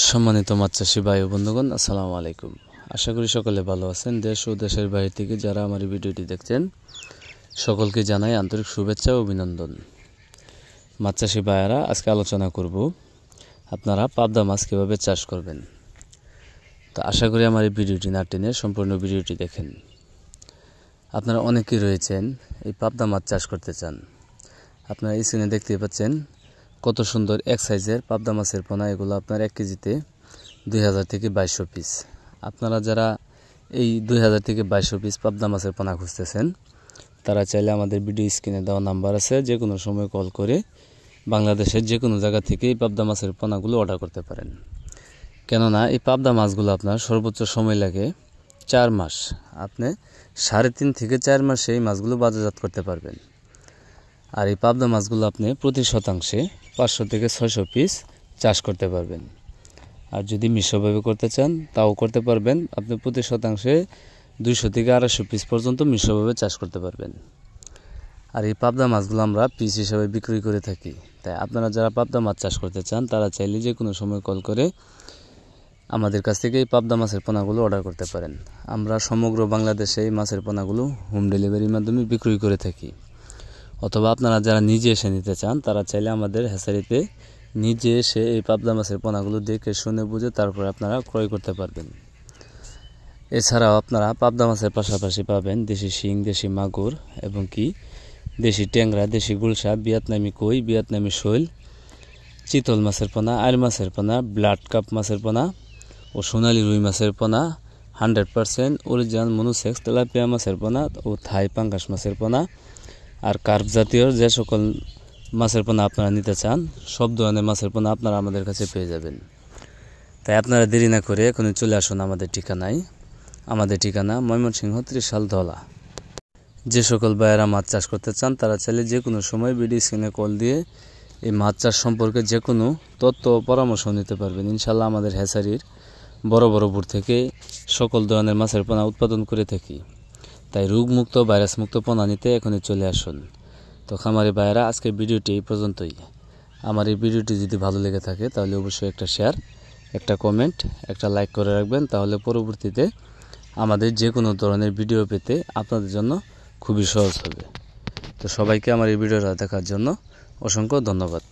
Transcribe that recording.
সম্মানিত মাছ চাষী ভাই ও বন্ধুগণ, আসসালামু আলাইকুম। আশা করি সকলে ভালো আছেন। দেশ ও দেশের বাইরে থেকে যারা আমার এই ভিডিওটি দেখছেন সকলকে জানাই আন্তরিক শুভেচ্ছা ও অভিনন্দন। মাছ চাষী ভাইয়েরা, আজকে আলোচনা করব আপনারা পাবদা মাছ কীভাবে চাষ করবেন। তো আশা করি আমার এই ভিডিওটি না টেনে সম্পূর্ণ ভিডিওটি দেখেন। আপনারা অনেকেই রয়েছেন এই পাবদা মাছ চাষ করতে চান। আপনারা স্ক্রিনে দেখতে পাচ্ছেন কত সুন্দর এক সাইজের পাবদা মাছের পোনা। এগুলো আপনার 1 কেজিতে 2000 থেকে 2200 পিস। আপনারা যারা এই 2000 থেকে 2200 পিস পাবদা মাছের পোনা খুঁজতেছেন তারা চাইলে আমাদের ভিডিও স্ক্রিনে দেওয়া নাম্বার আছে, যে কোনো সময় কল করে বাংলাদেশের যে কোনো জায়গা থেকে এই পাবদা মাছের পোনাগুলো অর্ডার করতে পারেন। কেননা এই পাবদা মাছগুলো আপনার সর্বোচ্চ সময় লাগে 4 মাস। আপনি 3.5 থেকে 4 মাসে এই মাছগুলো বাজারজাত করতে পারবেন। আর এই পাবদা মাছগুলো আপনি প্রতি শতাংশে 500 থেকে 600 পিস চাষ করতে পারবেন। আর যদি মিশ্রভাবে করতে চান তাও করতে পারবেন। আপনি প্রতি শতাংশে 200 থেকে 250 পিস পর্যন্ত মিশ্রভাবে চাষ করতে পারবেন। আর এই পাবদা মাছগুলো আমরা পিস হিসাবে বিক্রি করে থাকি। তাই আপনারা যারা পাবদা মাছ চাষ করতে চান তারা চাইলে যে কোনো সময় কল করে আমাদের কাছ থেকে এই পাবদা মাছের পোনাগুলো অর্ডার করতে পারেন। আমরা সমগ্র বাংলাদেশে এই মাছের পোনাগুলো হোম ডেলিভারির মাধ্যমে বিক্রি করে থাকি। অথবা আপনারা যারা নিজে এসে নিতে চান তারা চাইলে আমাদের হ্যাচারিতে নিজে এসে এই পাবদা মাছের পোনাগুলো দেখে শুনে বুঝে তারপরে আপনারা ক্রয় করতে পারবেন। এছাড়াও আপনারা পাবদা মাছের পাশাপাশি পাবেন দেশি শিং, দেশি মাগুর এবং কি দেশি ট্যাংরা, দেশি গুলশা, ভিয়েতনামি কই, ভিয়েতনামি শৈল, চিতল মাছের পোনা, আইর মাছের পোনা, ব্লাড কাপ মাছের পোনা ও সোনালী রুই মাছের পোনা, 100% অরিজিনাল মনুসেক্স তেলাপিয়া মাছের পোনা ও থাই পাঙ্গাস মাছের পোনা। আর কার্প জাতীয় যে সকল মাছের পোনা আপনারা নিতে চান সব ধরনের মাছের পোনা আপনারা আমাদের কাছে পেয়ে যাবেন। তাই আপনারা দেরি না করে এখনই চলে আসুন আমাদের ঠিকানায়। আমাদের ঠিকানা ময়মনসিংহ ত্রিশাল ধলা। যে সকল ভাইয়েরা মাছ চাষ করতে চান তারা চাইলে যে কোনো সময় ভিডিও স্ক্রিনে কল দিয়ে এই মাছ চাষ সম্পর্কে যে কোনো তথ্য ও পরামর্শ নিতে পারবেন। ইনশাল্লাহ আমাদের হ্যাচারির বড় বড় বুট থেকে সকল ধরনের মাছের পোনা উৎপাদন করে থাকি। তাই রোগমুক্ত, ভাইরাসমুক্ত পোনা নিতে এখনই চলে আসুন। তো খামারি ভাইয়েরা, আজকের ভিডিওটি এই পর্যন্তই। আমার এই ভিডিওটি যদি ভালো লেগে থাকে তাহলে অবশ্যই একটা শেয়ার, একটা কমেন্ট, একটা লাইক করে রাখবেন। তাহলে পরবর্তীতে আমাদের যে কোনো ধরনের ভিডিও পেতে আপনাদের জন্য খুবই সহজ হবে। তো সবাইকে আমার এই ভিডিওটা দেখার জন্য অসংখ্য ধন্যবাদ।